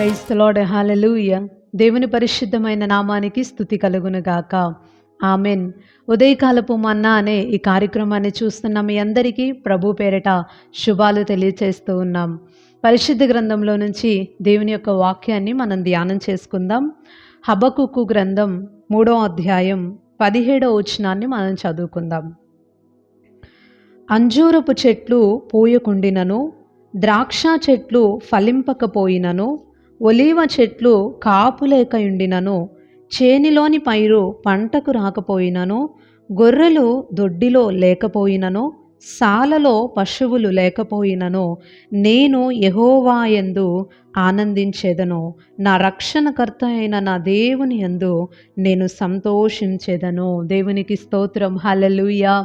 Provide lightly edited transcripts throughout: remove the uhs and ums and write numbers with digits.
Praise the lord, హల్లెలూయా. దేవుని పరిశుద్ధమైన నామానికి స్తుతి కలుగును గాక. ఆమెన్. ఉదయకాలపు మన్నా అనే ఈ కార్యక్రమాన్ని చూస్తున్న మీ అందరికీ ప్రభు పేరిట శుభాలు తెలియచేస్తూ ఉన్నాం. పరిశుద్ధ గ్రంథంలో నుంచి దేవుని యొక్క వాక్యాన్ని మనం ధ్యానం చేసుకుందాం. హబక్కుకు గ్రంథం 3వ అధ్యాయం 17వ వచనాన్ని మనం చదువుకుందాం. అంజూరపు చెట్లు పూయకుండినను, ద్రాక్ష చెట్లు ఫలింపకపోయినను, ఒలీవ చెట్లు కాపులేకయుండినను, చేనిలోని పైరు పంటకు రాకపోయినను, గొర్రెలు దొడ్డిలో లేకపోయినను, సాలలో పశువులు లేకపోయినను, నేను యెహోవా యందు ఆనందించెదను, నా రక్షణకర్త అయిన నా దేవుని యందు నేను సంతోషించెదను. దేవునికి స్తోత్రం, హల్లెలూయా.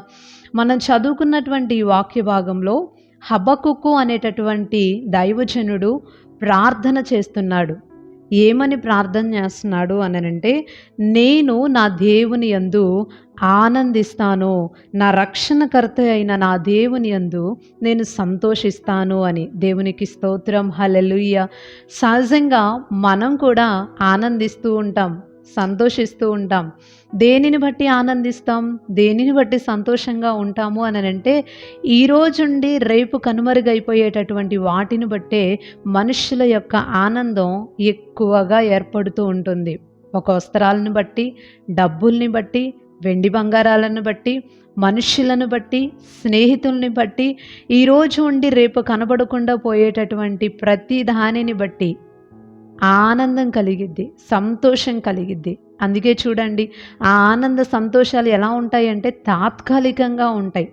మనం చదువుకున్నటువంటి ఈ వాక్య భాగంలో హబక్కుకు అనేటటువంటి దైవజనుడు ప్రార్థన చేస్తున్నాడు. ఏమని ప్రార్థన చేస్తున్నాడు అనంటే, నేను నా దేవుని యందు ఆనందిస్తాను, నా రక్షణకర్త అయిన నా దేవుని యందు నేను సంతోషిస్తాను అని. దేవునికి స్తోత్రం, హల్లెలూయా. సహజంగా మనం కూడా ఆనందిస్తూ ఉంటాం, సంతోషిస్తూ ఉంటాం. దేనిని బట్టి ఆనందిస్తాం, దేనిని బట్టి సంతోషంగా ఉంటాము అని అంటే, ఈరోజుండి రేపు కనుమరుగైపోయేటటువంటి వాటిని బట్టే మనుషుల యొక్క ఆనందం ఎక్కువగా ఏర్పడుతూ ఉంటుంది. ఒక వస్త్రాలను బట్టి, డబ్బుల్ని బట్టి, వెండి బంగారాలను బట్టి, మనుషులను బట్టి, స్నేహితుల్ని బట్టి, ఈరోజు ఉండి రేపు కనబడకుండా పోయేటటువంటి ప్రతి దానిని బట్టి ఆనందం కలిగిద్ది, సంతోషం కలిగిద్ది. అందుకే చూడండి, ఆ ఆనంద సంతోషాలు ఎలా ఉంటాయంటే తాత్కాలికంగా ఉంటాయి.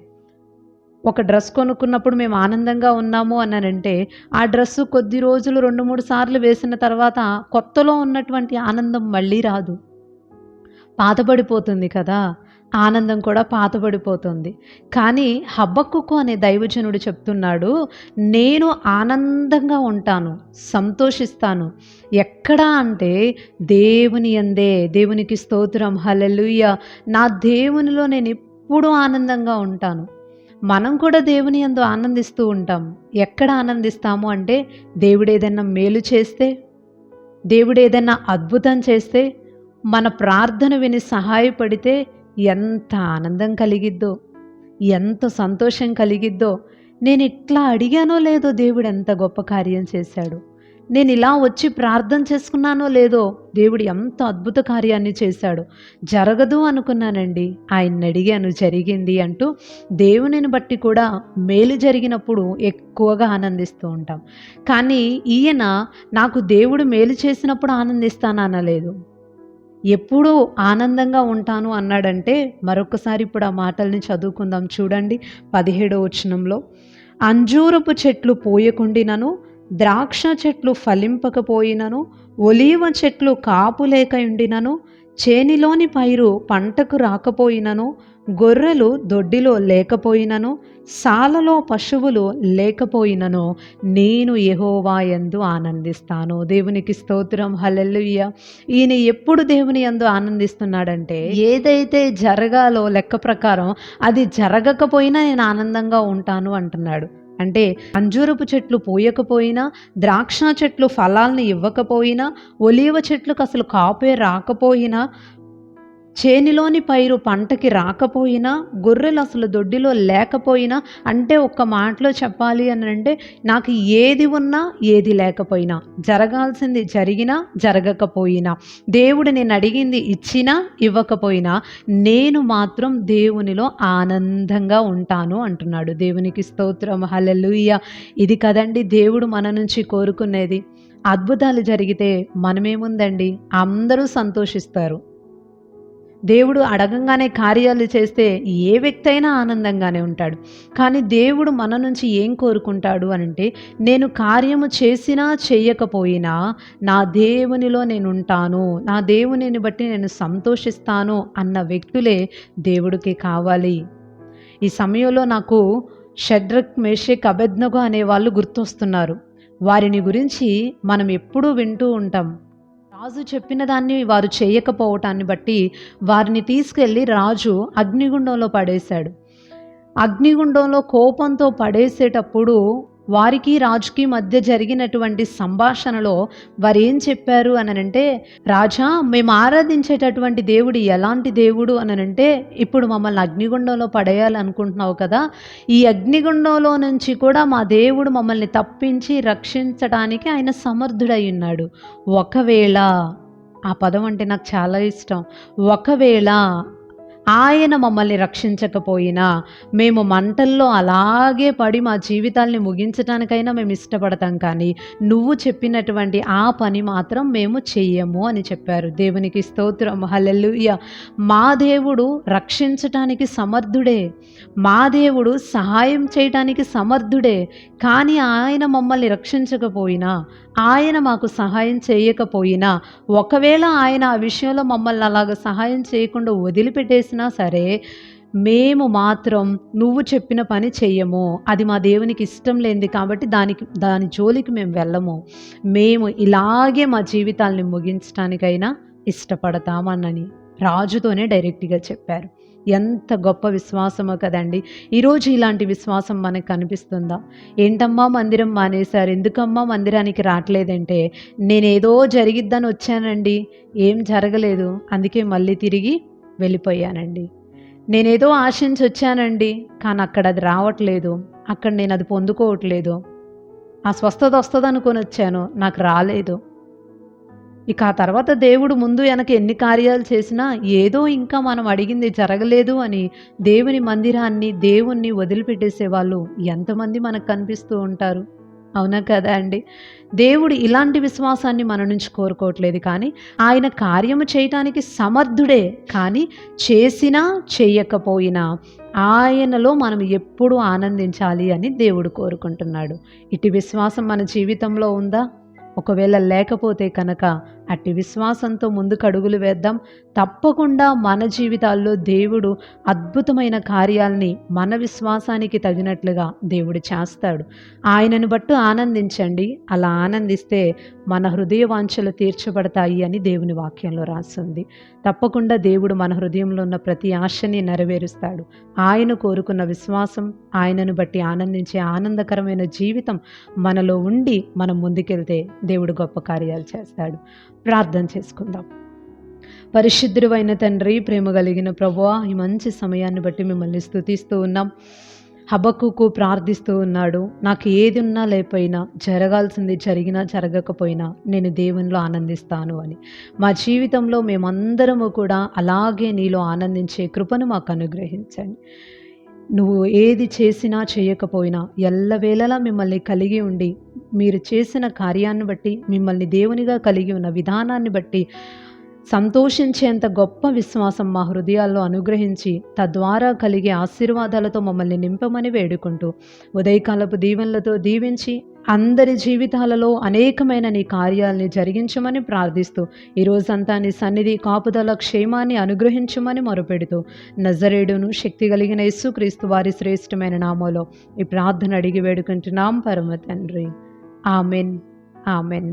ఒక డ్రెస్ కొనుక్కున్నప్పుడు మేము ఆనందంగా ఉన్నాము అనంటే, ఆ డ్రెస్సు కొద్ది రోజులు 2-3 సార్లు వేసిన తర్వాత కొత్తలో ఉన్నటువంటి ఆనందం మళ్ళీ రాదు, పాతబడిపోతుంది కదా. ఆనందం కూడా పాతబడిపోతుంది. కానీ హబక్కుకు అనే దైవజనుడు చెప్తున్నాడు, నేను ఆనందంగా ఉంటాను, సంతోషిస్తాను. ఎక్కడ అంటే దేవుని యందే. దేవునికి స్తోత్రం, హల్లెలూయా. నా దేవునిలో నేను ఎప్పుడూ ఆనందంగా ఉంటాను. మనం కూడా దేవుని యందు ఆనందిస్తూ ఉంటాం. ఎక్కడ ఆనందిస్తాము అంటే, దేవుడు ఏదైనా మేలు చేస్తే, దేవుడు ఏదైనా అద్భుతం చేస్తే, మన ప్రార్థన విని సహాయపడితే ఎంత ఆనందం కలిగిద్దో, ఎంత సంతోషం కలిగిద్దో. నేను ఇట్లా అడిగానో లేదో, దేవుడు ఎంత గొప్ప కార్యం చేశాడు. నేను ఇలా వచ్చి ప్రార్థన చేసుకున్నానో లేదో, దేవుడు ఎంత అద్భుత కార్యాన్ని చేశాడు. జరగదు అనుకున్నానండి, ఆయన్ని అడిగాను, జరిగింది అంటూ దేవునిని బట్టి కూడా మేలు జరిగినప్పుడు ఎక్కువగా ఆనందిస్తూ ఉంటాం. కానీ ఈయన నాకు దేవుడు మేలు చేసినప్పుడు ఆనందిస్తాను అనలేదు, ఎప్పుడూ ఆనందంగా ఉంటాను అన్నాడంటే, మరొకసారి ఇప్పుడు ఆ మాటల్ని చదువుకుందాం. చూడండి 17వ వచనంలో, అంజూరపు చెట్లు పూయకుండినను, ద్రాక్ష చెట్లు ఫలింపకపోయినను, ఒలీవ చెట్లు కాపులేకయుండినను, చేనిలోని పైరు పంటకు రాకపోయినను, గొర్రెలు దొడ్డిలో లేకపోయినను, సాలలో పశువులు లేకపోయినను, నేను యెహోవా యందు ఆనందిస్తాను. దేవునికి స్తోత్రం, హల్లెలూయా. ఈయన ఎప్పుడు దేవుని యందు ఆనందిస్తున్నాడంటే, ఏదైతే జరగాలో లెక్క ప్రకారం అది జరగకపోయినా నేను ఆనందంగా ఉంటాను అంటున్నాడు. అంటే అంజూరపు చెట్లు పూయకపోయినా, ద్రాక్ష చెట్లు ఫలాల్ని ఇవ్వకపోయినా, ఒలీవ చెట్లకు అసలు కాపే రాకపోయినా, చేనిలోని పైరు పంటకి రాకపోయినా, గొర్రెలు అసలు దొడ్డిలో లేకపోయినా, అంటే ఒక్క మాటలో చెప్పాలి అని అంటే, నాకు ఏది ఉన్నా ఏది లేకపోయినా, జరగాల్సింది జరిగినా జరగకపోయినా, దేవుడు నేను అడిగింది ఇచ్చినా ఇవ్వకపోయినా, నేను మాత్రం దేవునిలో ఆనందంగా ఉంటాను అంటున్నాడు. దేవునికి స్తోత్రం, హల్లెలూయా. ఇది కదండి దేవుడు మన నుంచి కోరుకునేది. అద్భుతాలు జరిగితే మనమేముందండి, అందరూ సంతోషిస్తారు. దేవుడు అడగంగానే కార్యాలు చేస్తే ఏ వ్యక్తి అయినా ఆనందంగానే ఉంటాడు. కానీ దేవుడు మన నుంచి ఏం కోరుకుంటాడు అనంటే, నేను కార్యము చేసినా చేయకపోయినా నా దేవునిలో నేను ఉంటాను, నా దేవునిని బట్టి నేను సంతోషిస్తాను అన్న వ్యక్తులే దేవుడికి కావాలి. ఈ సమయంలో నాకు షడ్రక్, మేషక్, అబేద్నెగో అనే వాళ్ళు గుర్తొస్తున్నారు. వారిని గురించి మనం ఎప్పుడూ వింటూ ఉంటాం. రాజు చెప్పిన దాన్ని వారు చేయకపోవటాన్ని బట్టి వారిని తీసుకెళ్ళి రాజు అగ్నిగుండంలో పడేశాడు. అగ్నిగుండంలో కోపంతో పడేసేటప్పుడు వారికి రాజుకి మధ్య జరిగినటువంటి సంభాషణలో వారు ఏం చెప్పారు అనంటే, రాజా, మేము ఆరాధించేటటువంటి దేవుడు ఎలాంటి దేవుడు అనంటే, ఇప్పుడు మమ్మల్ని అగ్నిగుండంలో పడేయాలనుకుంటున్నావు కదా, ఈ అగ్నిగుండంలో నుంచి కూడా మా దేవుడు మమ్మల్ని తప్పించి రక్షించడానికి ఆయన సమర్థుడై ఉన్నాడు. ఒకవేళ, ఆ పదం అంటే నాకు చాలా ఇష్టం, ఒకవేళ ఆయన మమ్మల్ని రక్షించకపోయినా మేము మంటల్లో అలాగే పడి మా జీవితాల్ని ముగించడానికైనా మేము ఇష్టపడతాం, కానీ నువ్వు చెప్పినటువంటి ఆ పని మాత్రం మేము చెయ్యము అని చెప్పారు. దేవునికి స్తోత్రం, హల్లెలూయా. మా దేవుడు రక్షించటానికి సమర్థుడే, మా దేవుడు సహాయం చేయటానికి సమర్థుడే, కానీ ఆయన మమ్మల్ని రక్షించకపోయినా, ఆయన మాకు సహాయం చేయకపోయినా, ఒకవేళ ఆయన ఆ విషయంలో మమ్మల్ని అలాగ సహాయం చేయకుండా వదిలిపెట్టేసినా సరే, మేము మాత్రం నువ్వు చెప్పిన పని చెయ్యము. అది మా దేవునికి ఇష్టం లేనిది కాబట్టి దాని జోలికి మేము వెళ్ళము. మేము ఇలాగే మా జీవితాల్ని ముగించడానికైనా ఇష్టపడతామన్నని రాజుతోనే డైరెక్ట్గా చెప్పారు. ఎంత గొప్ప విశ్వాసమో కదండి. ఈరోజు ఇలాంటి విశ్వాసం మనకు కనిపిస్తుందా? ఏంటమ్మా మందిరం మానేశారు, ఎందుకమ్మా మందిరానికి రావట్లేదంటే, నేనేదో జరిగిద్దని వచ్చానండి, ఏం జరగలేదు, అందుకే మళ్ళీ తిరిగి వెళ్ళిపోయానండి. నేనేదో ఆశించి వచ్చానండి, కానీ అక్కడ అది రావట్లేదు, అక్కడ నేను అది పొందుకోవట్లేదు. ఆ స్వస్థత వస్తుంది అనుకొని వచ్చాను, నాకు రాలేదు. ఇక ఆ తర్వాత దేవుడు ముందు వెనక ఎన్ని కార్యాలు చేసినా ఏదో ఇంకా మనం అడిగింది జరగలేదు అని దేవుని మందిరాన్ని, దేవుణ్ణి వదిలిపెట్టేసే వాళ్ళు ఎంతమంది మనకు కనిపిస్తూ ఉంటారు. అవునా కదా అండి? దేవుడు ఇలాంటి విశ్వాసాన్ని మన నుంచి కోరుకోవట్లేదు, కానీ ఆయన కార్యము చేయటానికి సమర్థుడే, కానీ చేసినా చేయకపోయినా ఆయనలో మనం ఎప్పుడూ ఆనందించాలి అని దేవుడు కోరుకుంటున్నాడు. ఇటు విశ్వాసం మన జీవితంలో ఉందా? ఒకవేళ లేకపోతే కనుక అట్టి విశ్వాసంతో ముందుకు అడుగులు వేద్దాం. తప్పకుండా మన జీవితాల్లో దేవుడు అద్భుతమైన కార్యాల్ని మన విశ్వాసానికి తగినట్లుగా దేవుడు చేస్తాడు. ఆయనను బట్టి ఆనందించండి. అలా ఆనందిస్తే మన హృదయ వాంఛలు తీర్చబడతాయి అని దేవుని వాక్యంలో రాస్తుంది. తప్పకుండా దేవుడు మన హృదయంలో ఉన్న ప్రతి ఆశని నెరవేరుస్తాడు. ఆయన కోరుకున్న విశ్వాసం, ఆయనను బట్టి ఆనందించే ఆనందకరమైన జీవితం మనలో ఉండి మనం ముందుకెళ్తే దేవుడు గొప్ప కార్యాలు చేస్తాడు. ప్రార్థన చేసుకుందాం. పరిశుద్ధుడు అయిన తండ్రి, ప్రేమ కలిగిన ప్రభువా, ఈ మంచి సమయాన్ని బట్టి మిమ్మల్ని స్తుతిస్తూ ఉన్నాం. హబక్కుకు ప్రార్థిస్తూ ఉన్నాడు, నాకు ఏది ఉన్నా లేకపోయినా, జరగాల్సింది జరిగినా జరగకపోయినా నేను దేవునిలో ఆనందిస్తాను అని. మా జీవితంలో మేమందరము కూడా అలాగే నీలో ఆనందించే కృపను మాకు అనుగ్రహించండి. నువ్వు ఏది చేసినా చేయకపోయినా ఎల్లవేళలా మిమ్మల్ని కలిగి ఉండి, మీరు చేసిన కార్యాన్ని బట్టి, మిమ్మల్ని దేవునిగా కలిగి ఉన్న విధానాన్ని బట్టి సంతోషించేంత గొప్ప విశ్వాసం మా హృదయాల్లో అనుగ్రహించి, తద్వారా కలిగే ఆశీర్వాదాలతో మమ్మల్ని నింపమని వేడుకుంటూ, ఉదయకాలపు దీవెనలతో దీవించి అందరి జీవితాలలో అనేకమైన నీ కార్యాలని జరిగించమని ప్రార్థిస్తూ, ఈరోజంతా నీ సన్నిధి కాపుదల క్షేమాన్ని అనుగ్రహించమని మొరపెడుతూ, నజరేయుడును శక్తి కలిగిన యేసుక్రీస్తు వారి శ్రేష్టమైన నామములో ఈ ప్రార్థన అడిగి వేడుకుంటున్నాం పరమ తండ్రి. Amen, amen.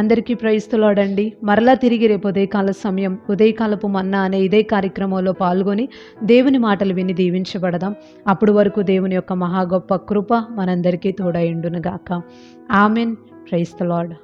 అందరికీ ప్రైజ్ ది లార్డ్ అండి. మరలా తిరిగి రేపు ఉదయకాల సమయం, ఉదయకాలపు మన్నా అనే ఇదే కార్యక్రమంలో పాల్గొని దేవుని మాటలు విని దీవించబడదాం. అప్పుడు వరకు దేవుని యొక్క మహా గొప్ప కృప మనందరికీ తోడై ఉండును గాక. ఆమెన్. Praise the lord.